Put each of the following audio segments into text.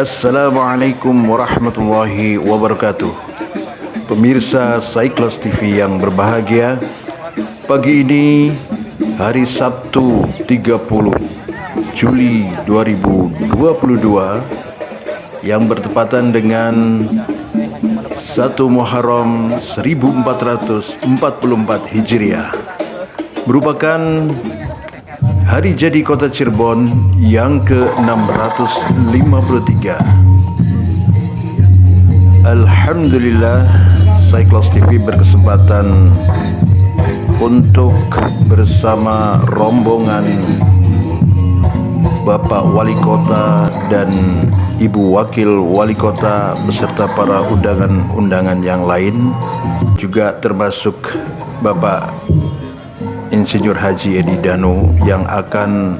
Assalamualaikum warahmatullahi wabarakatuh. Pemirsa Cyclos TV yang berbahagia, pagi ini hari Sabtu 30 Juli 2022 yang bertepatan dengan 1 Muharram 1444 Hijriah, merupakan hari jadi Kota Cirebon yang ke-653. Alhamdulillah, Cyclos TV berkesempatan untuk bersama rombongan Bapak Wali Kota dan Ibu Wakil Wali Kota beserta para undangan-undangan yang lain, juga termasuk Bapak Insinyur Haji Edi Danu yang akan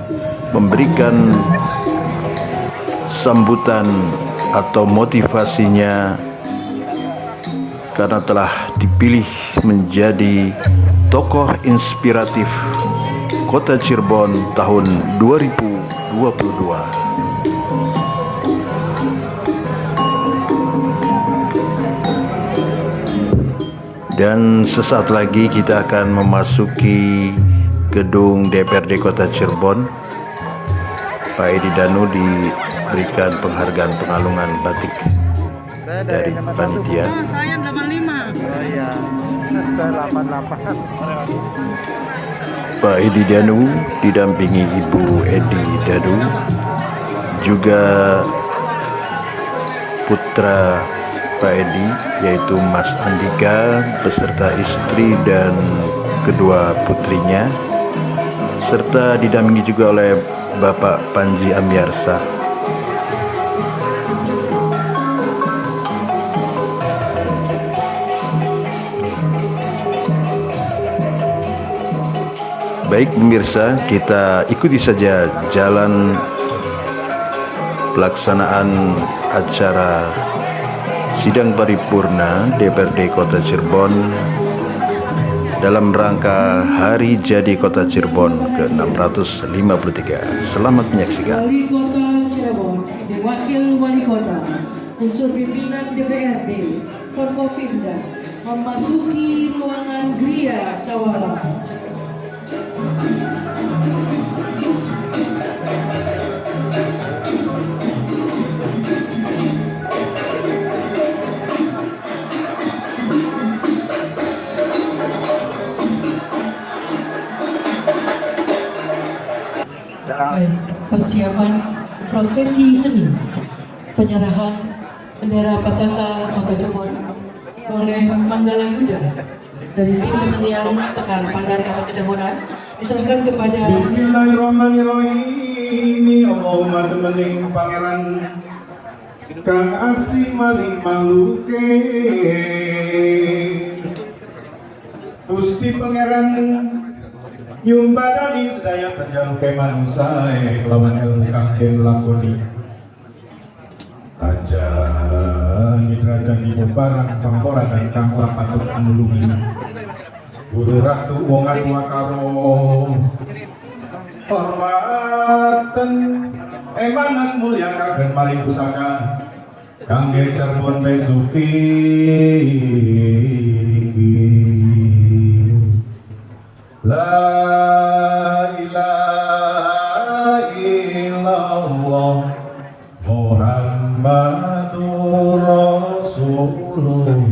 memberikan sambutan atau motivasinya karena telah dipilih menjadi tokoh inspiratif Kota Cirebon tahun 2022. Dan sesaat lagi kita akan memasuki gedung DPRD Kota Cirebon. Pak Edi Danu diberikan penghargaan pengalungan batik dari panitia. Saya 85. Oh iya, 88. Pak Edi Danu didampingi Ibu Edi Danu, juga putra Pak Edi yaitu Mas Andika beserta istri dan kedua putrinya, serta didampingi juga oleh Bapak Panji Amyarsa. Baik pemirsa, kita ikuti saja jalan pelaksanaan acara sidang paripurna DPRD Kota Cirebon dalam rangka Hari Jadi Kota Cirebon ke-653. Selamat menyaksikan. Wali Kota Cirebon, Wakil Wali Kota, unsur pimpinan DPRD, Forkopimda memasuki ruangan Gria Sawara. Persiapan prosesi seni penyerahan bendera Pataka Kota Cirebon oleh Manggala Yuda dari tim kesenian Sekar Pandar Kota Cirebon diserahkan kepada Bismillahirrahmanirrahim. Allahumma temening pangeran kang asih maring maluke, Gusti pangeran nyumbadani sedaya panjaluke manusia lawan ilmu kang den lakoni. Aja nidra janji barang pangkora dan kang ora patut nulungi. Guru ratu wong atua karo hormaten emangan mulia kagen maring pusaka kangge Cirebon besuki. La ilaha illallah Muhammadur Rasulullah.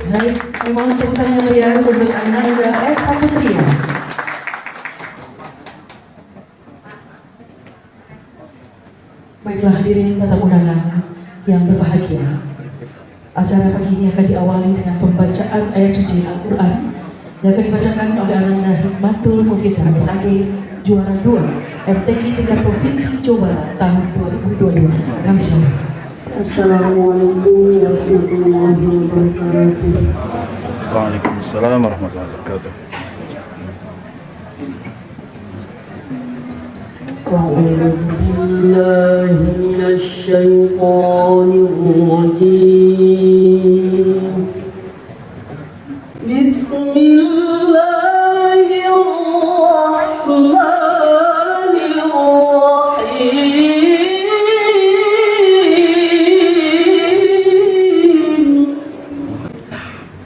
Baik, mohon tepuk tangan meriah untuk Ananda Esa Putria. Baiklah hadirin tamu undangan yang berbahagia, Acara pagi ini akan diawali dengan pembacaan ayat suci Al-Quran yang akan dibacakan oleh Ananda Hikmatul Mufidah SAG juara 2 MTQ tingkat Provinsi Jawa Barat tahun 2022. Kami silakan. Assalamualaikum warahmatullahi wabarakatuh. Waalaikumsalam warahmatullahi wabarakatuh. أعوذ بالله من الشيطان الرجيم. بسم الله الرحمن الرحيم.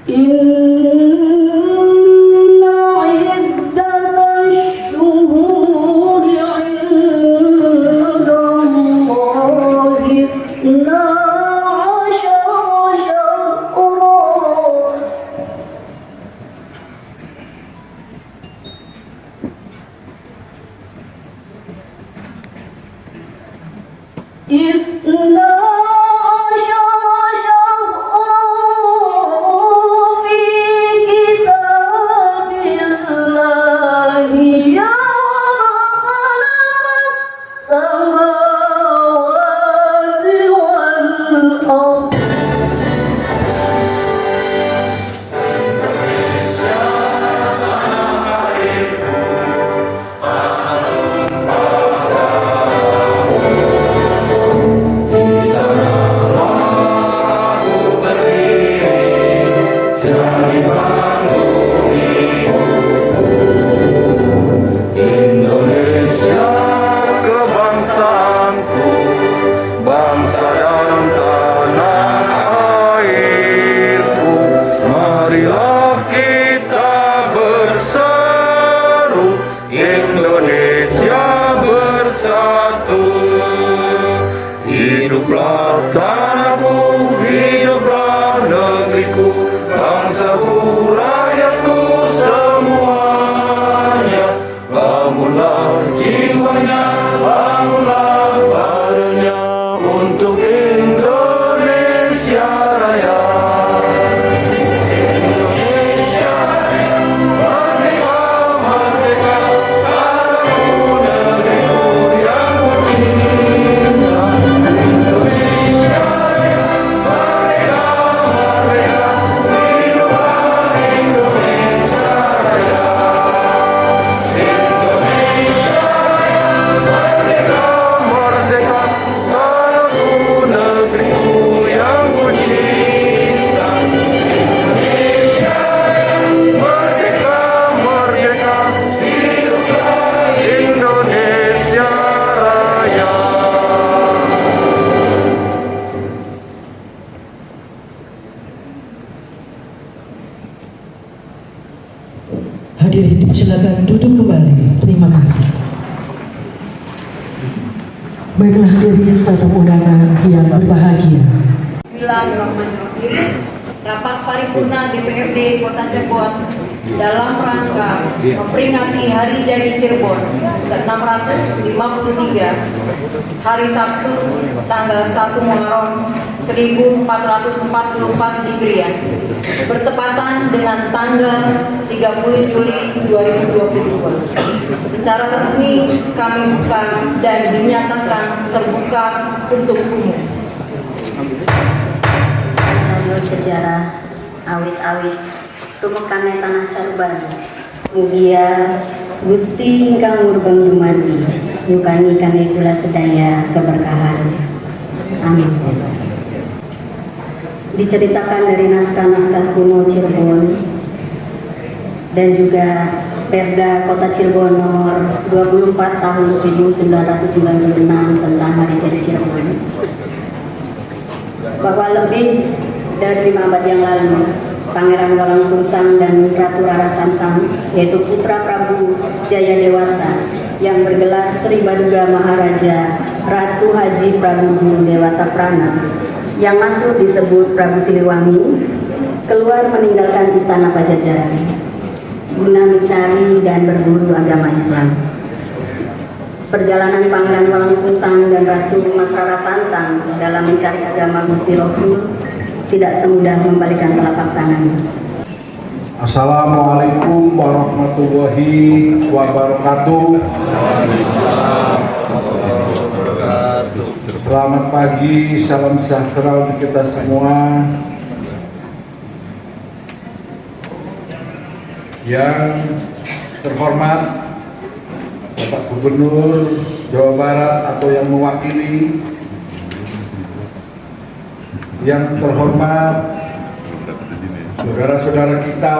إن عدة الشهور عند الله 12 شهرا في كتاب الله يوم خلق السماوات والأرض. Indonesia kebangsaanku, bangsa dan tanah airku. Marilah kita berseru, Indonesia bersatu. Hiduplah tanahku, hiduplah negeriku, bangsaku, rakyatku semuanya. Bangunlah jiwanya, bangunlah badannya untuk Indonesia Raya. Indonesia Raya, merdeka, merdeka, padaku negeriku yang kucinta. Indonesia Raya, merdeka, merdeka, hiduplah Indonesia Raya. Merdeka, tanahku, negeriku yang kucinta. Indonesia merdeka, merdeka, hiduplah Indonesia Raya. Hadirin dipersilakan duduk kembali. Terima kasih. Baiklah hadirin tamu undangan yang berbahagia. Bismillahirrahmanirrahim. Rapat paripurna DPRD Kota Cirebon dalam rangka memperingati Hari Jadi Cirebon ke-653 hari Sabtu tanggal 1 Muharram 1444 Hijriah bertepatan dengan tanggal 30 Juli 2022. Secara resmi kami buka dan dinyatakan terbuka untuk umum. Jalur sejarah awit-awit tumekane tanah Caruban. Mugia Gusti ingkang Murbeng Dumadi yukani kami kula sedaya keberkahan. Amin. Diceritakan dari naskah-naskah kuno Cirebon dan juga Perda Kota Cirebon nomor 24 tahun 1996 tentang Hari Jadi Cirebon, bahwa lebih dari 5 abad yang lalu Pangeran Walang Sungsang dan Ratu Rara Santang, yaitu putra Prabu Jayadewata yang bergelar Sri Baduga Maharaja Ratu Haji Prabu Guru Dewata Prana yang masuk disebut Prabu Siliwangi, keluar meninggalkan istana Pajajaran guna mencari dan berburu agama Islam. Perjalanan Pangeran Walang Sungsang dan Ratu Mas Rara Santang dalam mencari agama Gusti Rasul tidak semudah membalikan telapak tangan. Assalamualaikum warahmatullahi wabarakatuh. Selamat pagi, salam sejahtera untuk kita semua. Yang terhormat Bapak Gubernur Jawa Barat atau yang mewakili, yang terhormat saudara-saudara kita,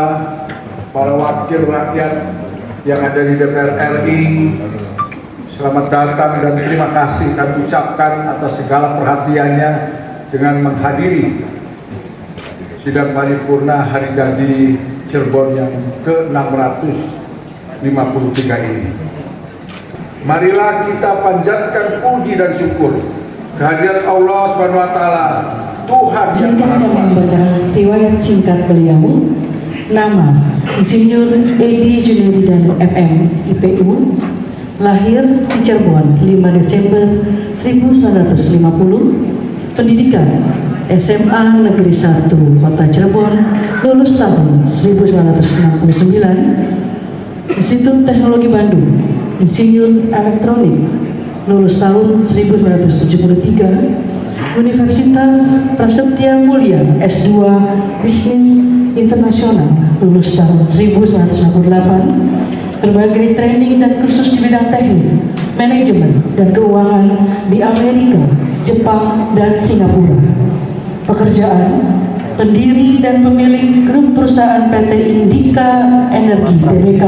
para wakil rakyat yang ada di DPR RI, selamat datang dan terima kasih kami ucapkan atas segala perhatiannya dengan menghadiri sidang paripurna hari jadi Cirebon yang ke-653 ini. Marilah kita panjatkan puji dan syukur kehadirat Allah Subhanahu wa taala, Tuhan yang Izinkan Maha kami Kuasa. membaca riwayat singkat beliau. Nama Insinyur Edi Junaidan MM, IPU, lahir di Cirebon 5 Desember 1950, pendidikan SMA Negeri 1 Kota Cirebon, lulus tahun 1969, Institut Teknologi Bandung, Insinyur Elektronik, lulus tahun 1973, Universitas Prasetya Mulia S2 Bisnis Internasional, lulus tahun 1998, berbagai training dan kursus di bidang teknik, manajemen, dan keuangan di Amerika, Jepang, dan Singapura. Pekerjaan: pendiri dan pemilik grup perusahaan PT Indika Energi Tbk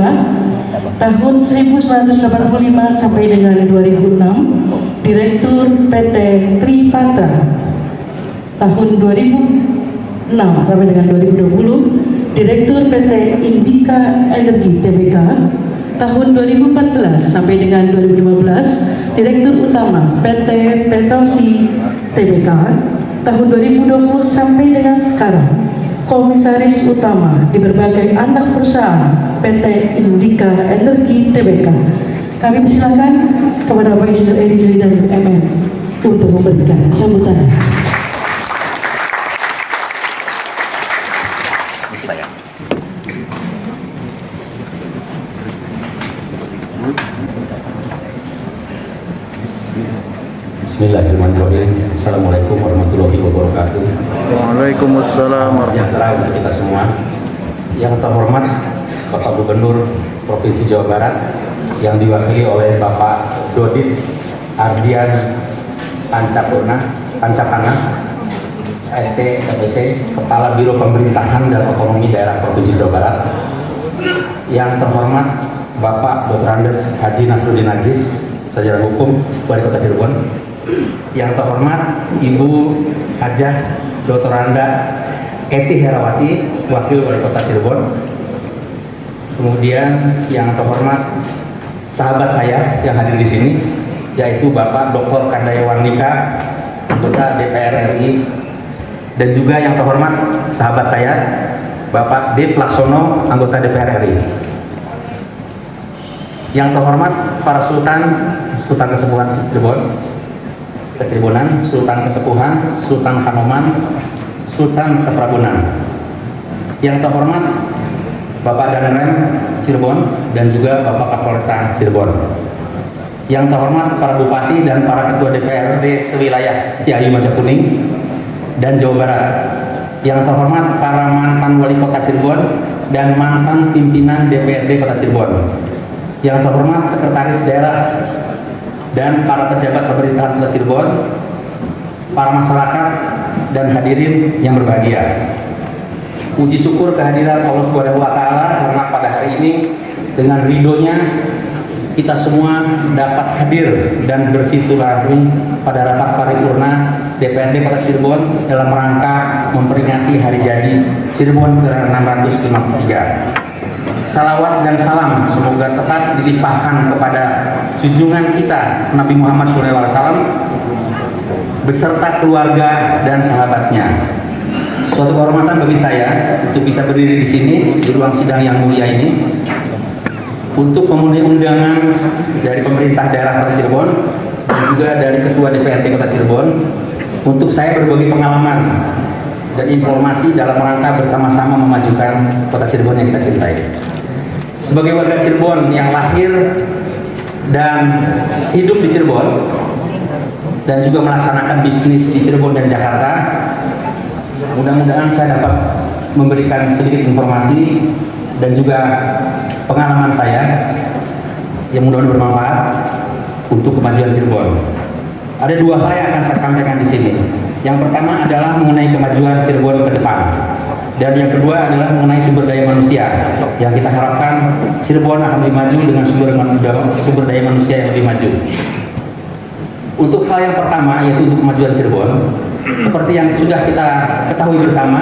tahun 1985 sampai dengan 2006, Direktur PT Tripatra tahun 2006 sampai dengan 2020, Direktur PT Indika Energi Tbk tahun 2014 sampai dengan 2015, Direktur Utama PT Petrosi Tbk tahun 2020 sampai dengan sekarang, Komisaris Utama di berbagai anak perusahaan PT Indika Energi Tbk. Kami persilakan kepada Bapak Insinyur Edi Junaidan MM untuk memberikan sambutan. Bismillahirrahmanirrahim. Assalamualaikum warahmatullahi wabarakatuh. Waalaikumsalam Sejahtera untuk kita semua. Yang terhormat Bapak Gubernur Provinsi Jawa Barat yang diwakili oleh Bapak Dodit Ardian Pancapana, AST TPC, Kepala Biro Pemerintahan dan Otonomi Daerah Provinsi Jawa Barat. Yang terhormat Bapak Dr. Andes Haji Nasruddin Najis, Sarjana Hukum, Wali Kota Cirebon. Yang terhormat Ibu Hajah Dr. Anda Eti Herawati, Wakil Wali Kota Cirebon. Kemudian yang terhormat sahabat saya yang hadir di sini, yaitu Bapak Dr. Kandayawarnika, anggota DPR RI, dan juga yang terhormat sahabat saya Bapak Dev Laksono, anggota DPR RI. Yang terhormat para Sultan Kesepuhan Cirebon, Keciribonan, Sultan Kesepuhan, Sultan Kanoman, Sultan Keprabunan. Yang terhormat Bapak Danrem Cirebon dan juga Bapak Kapolresta Cirebon. Yang terhormat para bupati dan para ketua DPRD sewilayah Ciayu Majakuning dan Jawa Barat. Yang terhormat para mantan wali kota Cirebon dan mantan pimpinan DPRD Kota Cirebon. Yang terhormat sekretaris daerah dan para pejabat pemerintahan Kota Cirebon, para masyarakat dan hadirin yang berbahagia. Puji syukur kehadiran Allah Subhanahu wa taala karena pada hari ini dengan ridhonya kita semua dapat hadir dan bersilaturahmi pada rapat paripurna DPRD Kota Cirebon dalam rangka memperingati hari jadi Cirebon ke-653. Salawat dan salam semoga tetap dilimpahkan kepada junjungan kita Nabi Muhammad SAW beserta keluarga dan sahabatnya. Suatu kehormatan bagi saya untuk bisa berdiri di sini di ruang sidang yang mulia ini untuk memenuhi undangan dari pemerintah daerah Kota Cirebon dan juga dari Ketua DPRD Kota Cirebon untuk saya berbagi pengalaman dan informasi dalam rangka bersama-sama memajukan kota Cirebon yang kita cintai. Sebagai warga Cirebon yang lahir dan hidup di Cirebon dan juga melaksanakan bisnis di Cirebon dan Jakarta, mudah-mudahan saya dapat memberikan sedikit informasi dan juga pengalaman saya yang mudah-mudahan bermanfaat untuk kemajuan Cirebon. Ada dua hal yang akan saya sampaikan di sini. Yang pertama adalah mengenai kemajuan Cirebon ke depan, dan yang kedua adalah mengenai sumber daya manusia yang kita harapkan Cirebon akan lebih maju dengan sumber daya manusia yang lebih maju. Untuk hal yang pertama, yaitu untuk kemajuan Cirebon, seperti yang sudah kita ketahui bersama,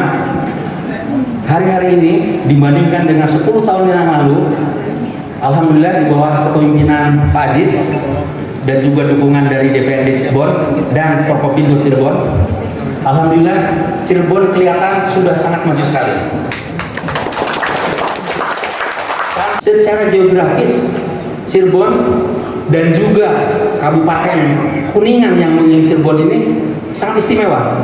hari-hari ini dibandingkan dengan 10 tahun yang lalu, alhamdulillah di bawah kepemimpinan Pak Aziz dan juga dukungan dari DPRD Cirebon dan Forkopimda Cirebon, alhamdulillah Cirebon kelihatan sudah sangat maju sekali. Secara geografis, Cirebon dan juga Kabupaten Kuningan yang mengelilingi Cirebon ini sangat istimewa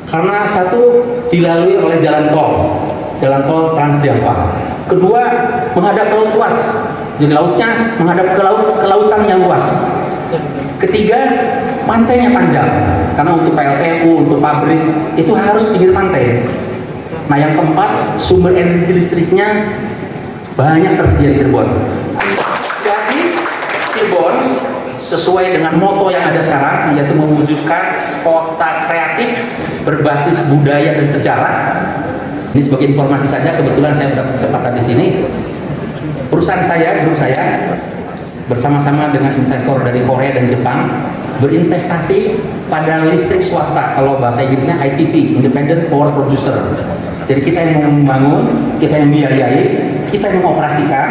karena satu dilalui oleh jalan tol Trans Java. Kedua, menghadap laut luas, jadi lautnya menghadap ke lautan yang luas. Ketiga, pantainya panjang karena untuk PLTU, untuk pabrik itu harus pinggir pantai. Nah, yang keempat, sumber energi listriknya banyak tersedia di Cirebon. Jadi Cirebon sesuai dengan moto yang ada sekarang, yaitu mewujudkan kota kreatif berbasis budaya dan sejarah. Ini sebagai informasi saja, kebetulan saya mendapat kesempatan di sini. Perusahaan saya, grup saya, bersama-sama dengan investor dari Korea dan Jepang berinvestasi pada listrik swasta, kalau bahasa Inggrisnya IPP, Independent Power Producer. Jadi kita yang membangun, kita yang membiayai, kita yang mengoperasikan,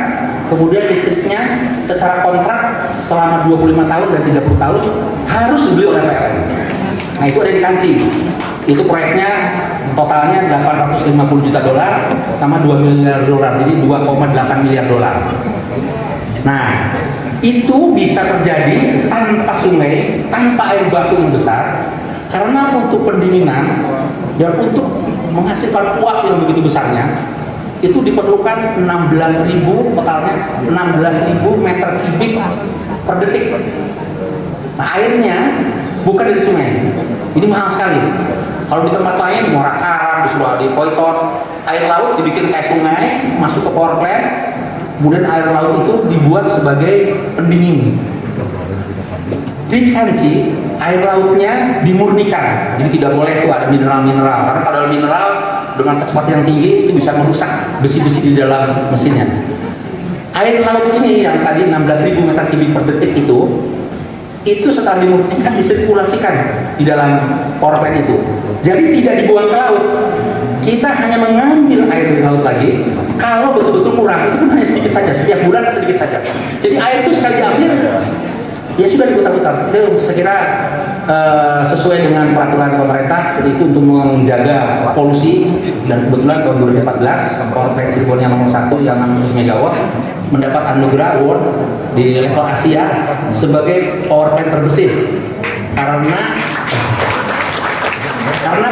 kemudian listriknya secara kontrak selama 25 tahun dan 30 tahun harus dibeli oleh PLN. Nah, itu ada di Kanci. Itu proyeknya totalnya 850 juta dolar sama 2 miliar dolar, jadi 2,8 miliar dolar. Nah, itu bisa terjadi tanpa sungai, tanpa air baku yang besar, karena untuk pendinginan dan untuk menghasilkan uap yang begitu besarnya itu diperlukan 16.000, totalnya 16.000 meter kubik per detik. Nah, airnya bukan dari sungai, ini mahal sekali. Kalau di tempat lain, Muara Karang, di Poiton, air laut dibikin kayak sungai, masuk ke power plant, kemudian air laut itu dibuat sebagai pendingin. Di Kanci, air lautnya dimurnikan, jadi tidak boleh itu ada mineral-mineral, karena kalau ada mineral dengan kecepatan yang tinggi itu bisa merusak besi-besi di dalam mesinnya. Air laut ini yang tadi 16.000 meter kubik per detik itu setelah dimurnikan disirkulasikan di dalam power plant itu. Jadi tidak dibuang ke laut. Kita hanya mengambil air dari laut lagi. Kalau betul-betul kurang, itu pun hanya sedikit saja, setiap bulan sedikit saja. Jadi air itu sekali diambil, ya sudah diputar-putar. Itu saya kira sesuai dengan peraturan pemerintah, itu untuk menjaga polusi. Dan kebetulan tahun 2014 power plant Cirebon yang nomor 1 yang 600 MW mendapat anugerah award di level Asia sebagai power plant terbersih karena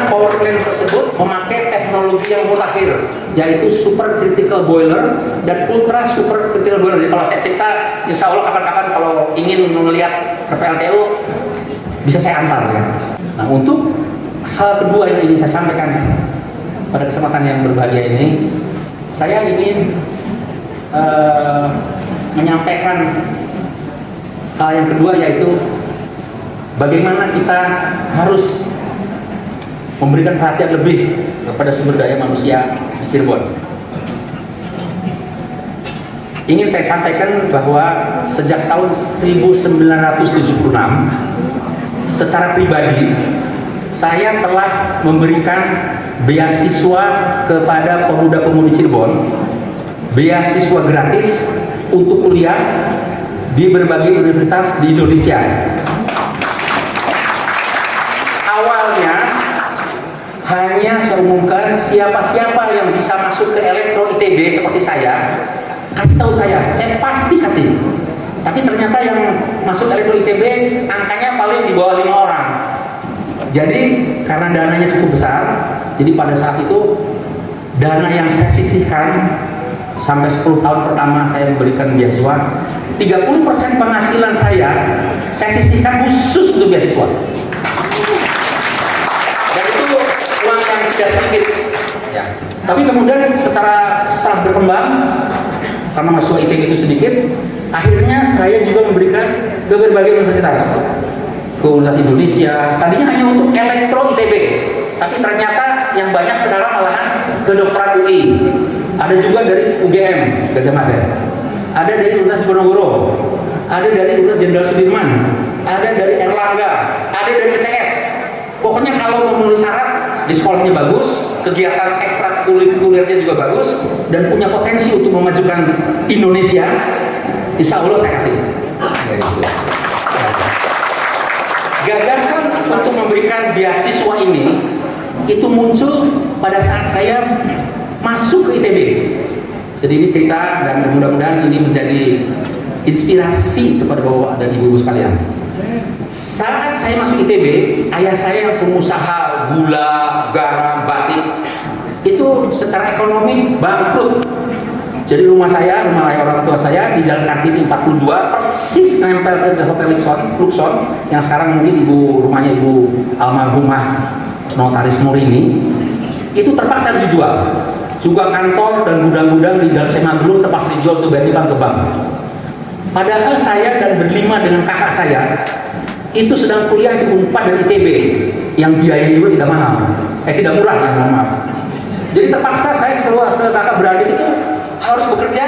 power plant tersebut memakai teknologi yang mutakhir, yaitu super critical boiler dan ultra super critical boiler. Jadi kalau kita insya Allah kapan-kapan kalau ingin melihat PLTU bisa saya antar ya. Nah, untuk hal kedua yang ingin saya sampaikan pada kesempatan yang berbahagia ini, saya ingin menyampaikan hal yang kedua, yaitu bagaimana kita harus memberikan perhatian lebih kepada sumber daya manusia di Cirebon. Ingin saya sampaikan bahwa sejak tahun 1976 secara pribadi saya telah memberikan beasiswa kepada pemuda-pemudi Cirebon, beasiswa gratis untuk kuliah di berbagai universitas di Indonesia. Awalnya hanya saya umumkan siapa-siapa yang bisa masuk ke Elektro ITB seperti saya, kasih tahu saya pasti kasih. Tapi ternyata yang masuk Elektro ITB angkanya paling di bawah 5 orang. Jadi karena dananya cukup besar, Jadi pada saat itu dana yang saya sisihkan sampai 10 tahun pertama saya memberikan beasiswa, 30% penghasilan saya sisihkan khusus untuk beasiswa. Dan itu uang yang tidak sedikit. Ya. Tapi kemudian setelah berkembang, karena mahasiswa ITB itu sedikit, akhirnya saya juga memberikan ke berbagai universitas, ke Universitas Indonesia. Tadinya hanya untuk elektro ITB, tapi ternyata yang banyak sekarang malahan kedokteran UI. Ada juga dari UGM Gajah Mada, ada dari Universitas Diponegoro, ada dari Universitas Jenderal Sudirman, ada dari Erlangga, ada dari ITS. Pokoknya kalau memenuhi syarat, di sekolahnya bagus, kegiatan ekstrakurikulernya juga bagus, dan punya potensi untuk memajukan Indonesia, insya Allah saya kasih. Gagasan untuk memberikan beasiswa ini itu muncul pada saat saya masuk ke ITB. Jadi ini cerita, dan mudah-mudahan ini menjadi inspirasi kepada bapak dan ibu-ibu sekalian. Saat saya masuk ITB, ayah saya yang pengusaha gula, garam, batik, itu secara ekonomi bangkrut. Jadi rumah saya, rumah ayah orang tua saya di Jalan Kartini 42, persis nempel ke Hotel Luxon, yang sekarang mungkin rumahnya ibu almarhumah Notaris Murini, itu terpaksa dijual. Juga kantor dan gudang-gudang di Jalan Semanggelung terpaksa dijual untuk bayar utang ke bank. Padahal saya dan berlima dengan kakak saya itu sedang kuliah di Unpad dan ITB yang biaya juga tidak mahal, tidak murah ya, mohon maaf. Jadi terpaksa saya setelah kakak beradik itu harus bekerja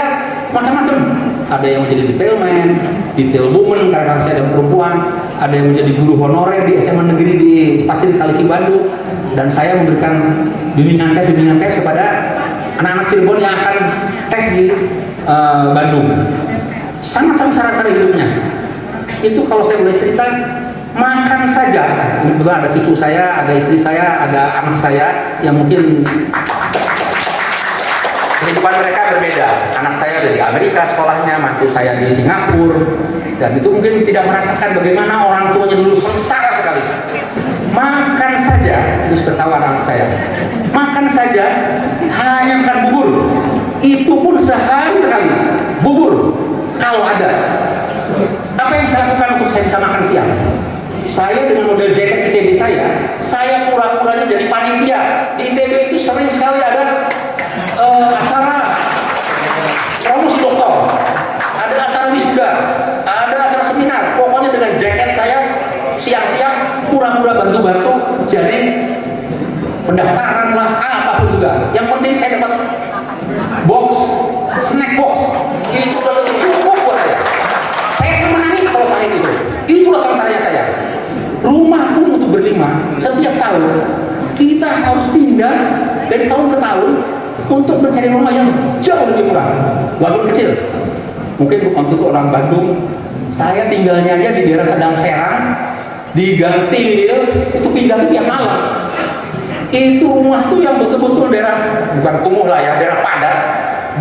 macam-macam. Ada yang menjadi detailman, detail woman karena saya dan perempuan, ada yang menjadi guru honorer di SMA negeri di Pasir Kaliki Bandung, dan saya memberikan bimbingan tes kepada anak-anak Cirebon yang akan tes di Bandung. Sangat sengsara hidupnya. Itu kalau saya boleh cerita, makan saja. Kebetulan ada cucu saya, ada istri saya, ada anak saya yang mungkin kehidupan mereka berbeda. Anak saya ada di Amerika sekolahnya, mantu saya di Singapura, dan itu mungkin tidak merasakan bagaimana orang tuanya dulu sengsara sekali. Makan saja, itu tertawa anak saya. Makan saja, hanya makan bubur. Itu pun sehari sekali, bubur. Kalau ada, apa yang saya lakukan untuk saya bisa makan siang? Saya dengan model jaket ITB saya pura-puranya jadi panitia. Di ITB itu sering sekali ada acara promosi dokter, ada acara wisuda, ada acara seminar. Pokoknya dengan jaket saya siang-siang pura-pura bantu-bantu jadi pendaftaran lah, apapun juga. Yang penting saya dapat box, snack box. Itu udah lebih cukup buat saya. Saya menangis kalau saya itu. Itulah sengsaranya saya. Rumah pun untuk berlima setiap tahun kita harus pindah dari tahun ke tahun untuk mencari rumah yang jauh lebih murah, walaupun kecil. Mungkin untuk orang Bandung, saya tinggalnya aja di daerah Sedang Serang, di Gang Tinggil, itu pindah tiap malam. Itu rumah tuh yang betul-betul daerah, bukan kumuh lah ya, daerah padat.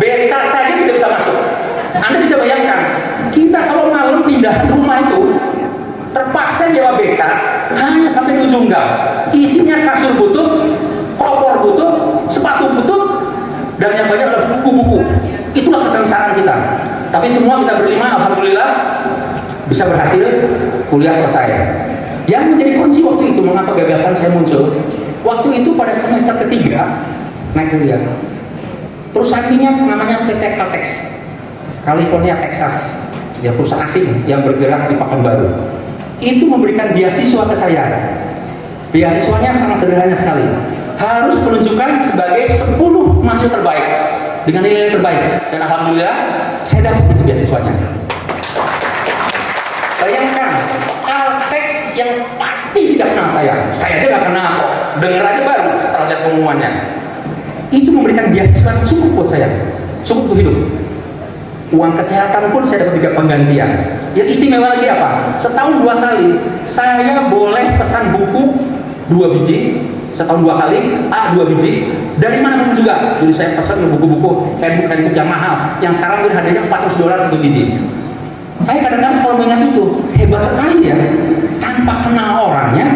Beca saja tidak bisa masuk. Anda bisa bayangkan, kita kalau malam pindah rumah itu terpaksa nyewa beca hanya sampai ujung gang. Isinya kasur butut, kompor butut, sepatu butut, dan yang banyak adalah buku-buku. Itulah kesengsaraan kita. Tapi semua kita berlima, alhamdulillah bisa berhasil, kuliah selesai. Yang menjadi kunci waktu itu mengapa gagasan saya muncul, waktu itu pada semester ketiga naik kuliah, perusahaan minyak namanya PT Caltex, California, Texas, ya perusahaan asing yang bergerak di Pekanbaru, itu memberikan beasiswa ke saya. Beasiswanya sangat sederhana sekali, harus menunjukkan sebagai 10 mahasiswa terbaik dengan nilai terbaik, dan alhamdulillah saya dapat itu beasiswanya. Bayangkan, Caltex yang pasti tidak kenal saya aja nggak kenal kok, dengar aja baru setelah lihat pengumumannya. Itu memberikan beasiswa cukup buat saya, cukup untuk hidup. Uang kesehatan pun saya dapat 3 penggantian. Yang istimewa lagi apa? Setahun 2 kali saya boleh pesan buku 2 biji, setahun 2 kali, 2 biji, dari mana pun juga. Jadi saya pesan buku-buku handbook yang mahal, yang sekarang harganya $400 1 biji. Saya kadang-kadang kalau mengingat itu, hebat sekali ya, tanpa kenal orangnya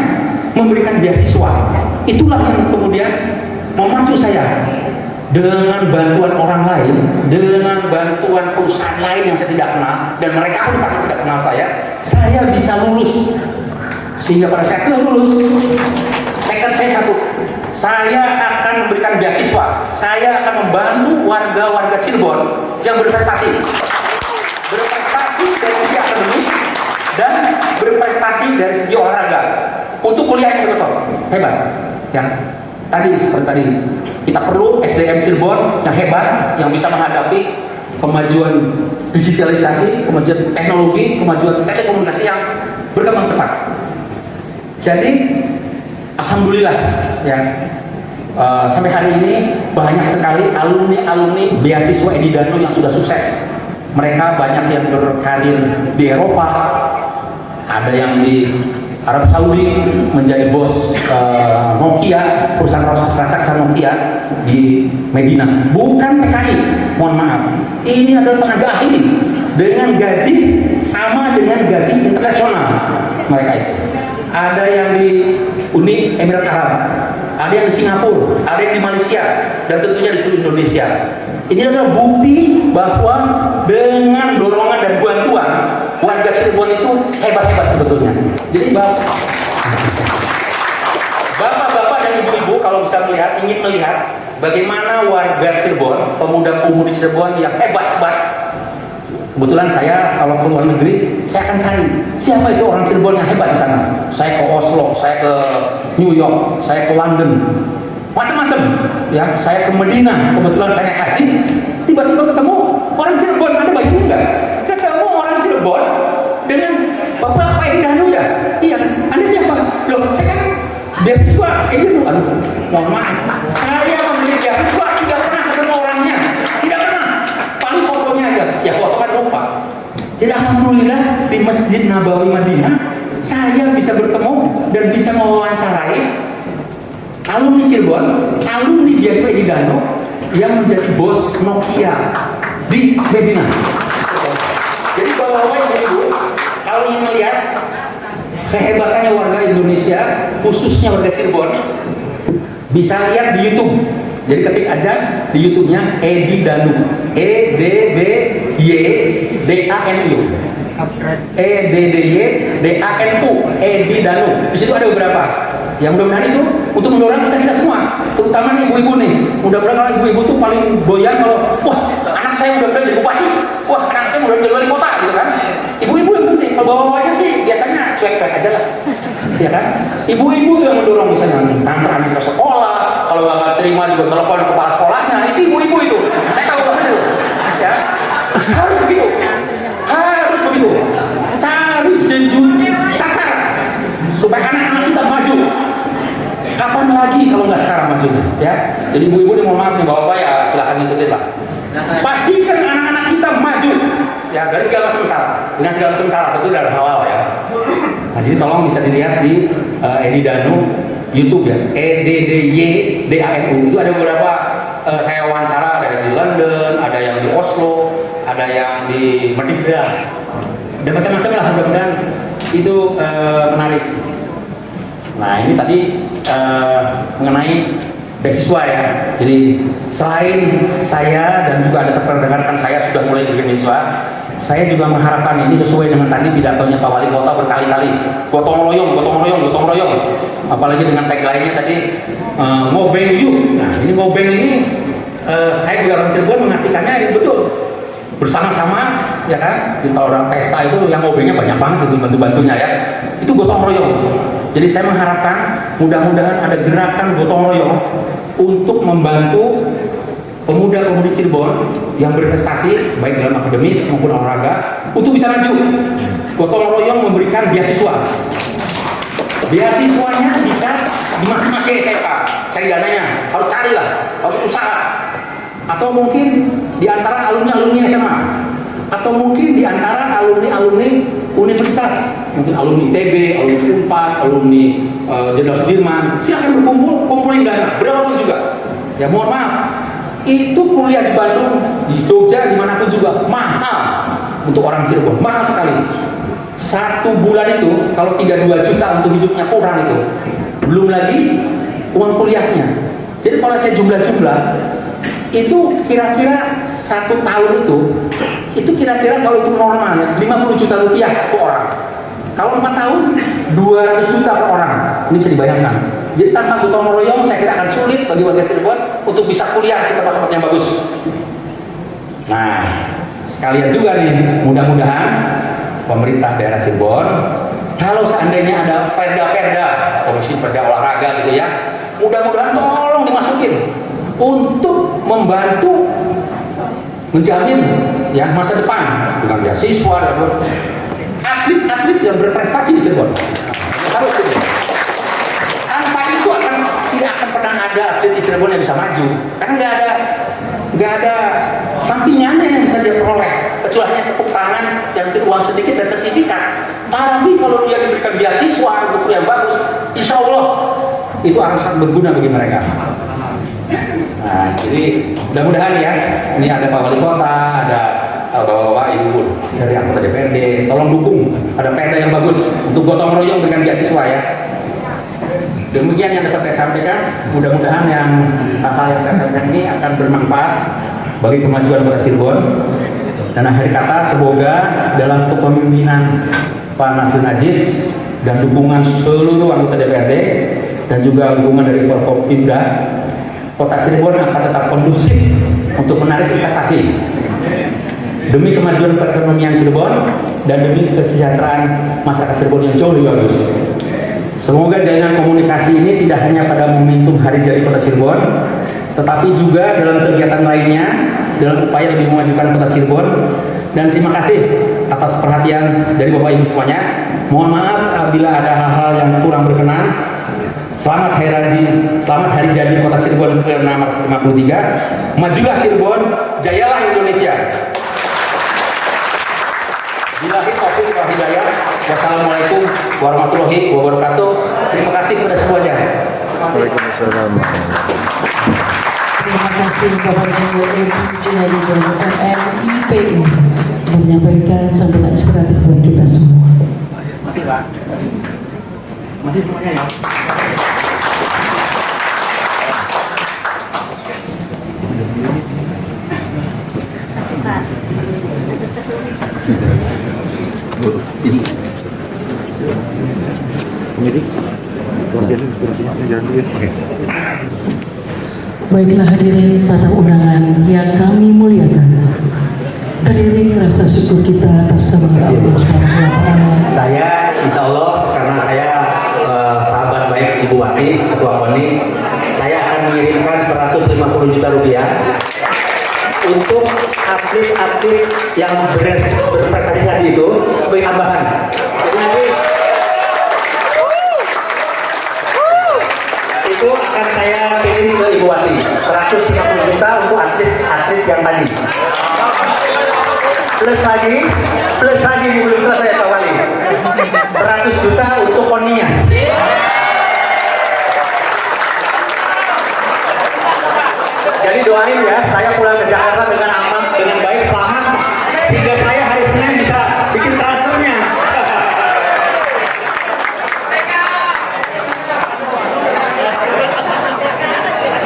memberikan beasiswa. Itulah yang kemudian memacu saya dengan bantuan orang lain, dengan bantuan perusahaan lain yang saya tidak kenal, dan mereka pun pasti tidak kenal saya bisa lulus. Sehingga pada saat itu lulus, tekad saya satu, saya akan memberikan beasiswa, saya akan membantu warga-warga Cirebon yang berprestasi dari segi akademis dan berprestasi dari segi olahraga untuk kuliah yang betul hebat. Yang tadi seperti tadi, kita perlu SDM Cirebon yang hebat, yang bisa menghadapi kemajuan digitalisasi, kemajuan teknologi, kemajuan telekomunikasi yang berkembang cepat. Jadi alhamdulillah ya, sampai hari ini banyak sekali alumni beasiswa Edi Danu yang sudah sukses. Mereka banyak yang berkarir di Eropa, ada yang di Arab Saudi menjadi bos Nokia, perusahaan raksasa Nokia di Medina. Bukan PKI, mohon maaf. Ini adalah tenaga ahli dengan gaji sama dengan gaji internasional mereka itu. Ada yang di Uni Emirat Arab, ada yang di Singapura, ada yang di Malaysia, dan tentunya di seluruh Indonesia. Ini adalah bukti bahwa dengan dorongan dan bantuan warga Cirebon itu hebat-hebat sebetulnya. Jadi bapak-bapak dan ibu-ibu kalau bisa ingin melihat bagaimana warga Cirebon, pemuda-pemudi Cirebon yang hebat-hebat. Kebetulan saya kalau ke luar negeri, saya akan cari siapa itu orang Cirebon yang hebat di sana. Saya ke Oslo, saya ke New York, saya ke London, macam-macam. Ya, saya ke Medina. Kebetulan saya haji, tiba-tiba ketemu orang Cirebon. Ada baiknya enggak? Ketemu orang Cirebon dengan Bapak Edi Danu ya. Iya, Anda siapa? Loh, saya kan beasiswa Edi Danu. Aduh, mohon maaf, saya membeli beasiswa tidak pernah ketemu orangnya, tidak pernah. Paling fotonya aja, ya foto kan lupa. Jadi alhamdulillah di Masjid Nabawi Madinah saya bisa bertemu dan bisa mewawancarai alumni Cirebon, alumni beasiswa Edi Danu yang menjadi bos Nokia di Medina. Jadi bapak-bapak ibu, kalau ingin melihat kehebatannya warga Indonesia, khususnya warga Cirebon, bisa lihat di YouTube. Jadi ketik aja di YouTube-nya Edi Danu, EDDYDANU, EDDYDANU, Edi Danu. Di situ ada beberapa. Yang mudah-mudahan itu untuk mendorong kita semua, terutama ibu-ibu nih. Mudah-mudahan kalau ibu-ibu tuh paling doyan kalau, wah anak saya mudah-mudahan jadi bupati, wah anak saya mudah-mudahan jadi wali kota, gitu kan. Ibu-ibu yang penting, kalau bawa-bawanya sih biasanya cuek-cuek aja lah, ya kan. Ibu-ibu tuh yang mendorong, misalnya ngantar anak ke sekolah, kalau nggak terima juga telepon kepala sekolahnya, itu ibu-ibu itu. Saya tahu banget itu, ya. Harus begitu, cari sejuta cara supaya anak-anak kita maju. Kapan lagi kalau nggak sekarang majunya, ya? Jadi ibu-ibu ini mohon maaf nih, bapak ya silahkan ngikutin lah. Pastikan anak-anak kita maju, ya dari segala macam cara, dengan segala macam cara, tentu dari halal ya. Nah, jadi tolong bisa dilihat di Edi Danu YouTube ya, EDDYDANU. Itu ada beberapa saya wawancara, ada yang di London, ada yang di Oslo, ada yang di Medina, dan macam-macam lah. Mudah-mudahan itu menarik. Nah ini tadi mengenai beasiswa ya. Jadi selain saya dan juga ada rekan-rekan saya sudah mulai beasiswa, saya juga mengharapkan ini sesuai dengan tadi pidatonya Pak Wali Kota berkali-kali, gotong royong, gotong royong, gotong royong. Apalagi dengan tagline-nya tadi ngobeng yuk. Nah ini ngobeng ini saya juga orang Cirebon mengartikannya itu betul. Bersama-sama, ya kan? Kita orang pesta itu yang ngobengnya banyak banget itu bantu-bantunya ya. Itu gotong royong. Jadi saya mengharapkan mudah-mudahan ada gerakan gotong royong untuk membantu pemuda-pemudi Cirebon yang berprestasi baik dalam akademis maupun olahraga untuk bisa maju. Gotong royong memberikan beasiswa. Beasiswanya bisa di masing-masing SMK, cari dananya, harus cari lah, harus usaha. Atau mungkin di antara alumni-alumni SMA, atau mungkin di antara alumni-alumni universitas, mungkin alumni ITB, alumni UNPAD, alumni Jenderal Sudirman, silakan berkumpul, kumpulin dana, berapapun juga. Ya mohon maaf, itu kuliah di Bandung, di Jogja, dimanapun juga mahal untuk orang Cirebon, mahal sekali. 1 bulan itu kalau 32 juta untuk hidupnya kurang itu, belum lagi uang kuliahnya. Jadi kalau saya jumlah-jumlah, itu kira-kira 1 tahun itu kira-kira kalau itu normal 50 juta rupiah satu orang. Kalau 4 tahun 200 juta per orang. Ini bisa dibayangkan. Jadi tanpa gotong royong saya kira akan sulit bagi warga Cirebon untuk bisa kuliah di tempat-tempat yang bagus. Nah, sekalian juga nih, mudah-mudahan pemerintah daerah Cirebon, kalau seandainya ada perda-perda, komisi perda olahraga gitu ya, mudah-mudahan tolong dimasukin untuk membantu menjamin ya masa depan dengan beasiswa dan atlet-atlet yang berprestasi di Cirebon. Harus itu. Tanpa itu tidak akan pernah ada atlet di Cirebon yang bisa maju, karena nggak ada sampingannya yang bisa dia peroleh kecuali hanya tepuk tangan dan uang sedikit dan sertifikat. Tapi kalau dia diberikan beasiswa untuk yang bagus, insya Allah itu akan sangat berguna bagi mereka. Nah, jadi mudah-mudahan ya, ini ada Pak Wali Kota, ada Bapak-bapak Ibu dari anggota DPRD, tolong dukung ada perda yang bagus untuk gotong royong dengan beasiswa ya. Demikian yang dapat saya sampaikan. Mudah-mudahan yang hal-hal yang saya sampaikan ini akan bermanfaat bagi kemajuan Kota Cirebon. Dan akhir kata, semoga dalam kepemimpinan Pak Nasir Najis dan dukungan seluruh anggota DPRD dan juga dukungan dari Forkopimda, Kota Cirebon akan tetap kondusif untuk menarik investasi demi kemajuan perekonomian Cirebon dan demi kesejahteraan masyarakat Cirebon yang jauh lebih bagus. Semoga jalinan komunikasi ini tidak hanya pada momentum Hari Jadi Kota Cirebon, tetapi juga dalam kegiatan lainnya dalam upaya lebih memajukan Kota Cirebon. Dan terima kasih atas perhatian dari Bapak Ibu semuanya. Mohon maaf apabila ada hal-hal yang kurang berkenan. Selamat Hari Jadi Kota Cirebon ke-53. Majulah Cirebon, jayalah Indonesia. Billahi taufiq wal hidayah. Wassalamualaikum warahmatullahi wabarakatuh. Terima kasih kepada semuanya. Waalaikumsalam. Terima kasih Bapak Ibu Junadi dan MMIPU menyampaikan sambutan inspiratif buat kita semua. Masih Pak. Masih semuanya ya. Kasih Pak. Baiklah hadirin tamu undangan yang kami muliakan. Beriring rasa syukur kita atas kebanggaan Allah Subhanahu wa Ta'ala. Saya insya Allah karena saya sahabat baik Ibu Wati, Ketua KONI, saya akan mengirimkan 150 juta rupiah untuk atlet-atlet yang berprestasi tadi itu sebagai tambahan. Jadi nanti itu akan saya kirim ke Ibu Wati 150 juta untuk atlet-atlet yang tadi. Plus lagi belum selesai Pak Wali, 100 juta untuk KONI-nya. Jadi doain ya, saya pulang ke Jakarta dengan aman, dengan baik, selamat, sehingga saya hari Senin bisa bikin transfernya.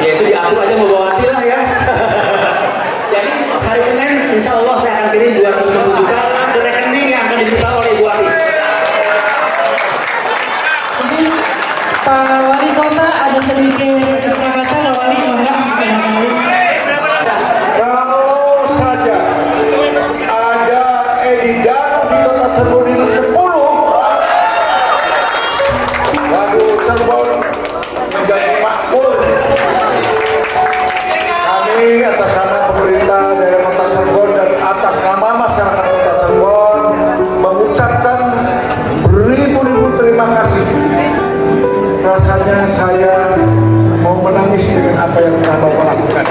Ya itu diatur aja mau bawa hati lah ya. Jadi hari Senin insya Allah saya akan kirim 250 juta ke rekening yang akan dibuka oleh Ibu Wati. Mungkin Pak Wali Kota ada sedikit kata-kata, Pak Wali mohon Kalau saja ada edidan di Kota Cirebon ini 10, waduh Cirebon menjadi makmur. Kami atas nama pemerintah daerah Kota Cirebon dan atas nama masyarakat Kota Cirebon mengucapkan beribu-ribu terima kasih. Rasanya saya mau menangis dengan apa yang telah Bapak lakukan.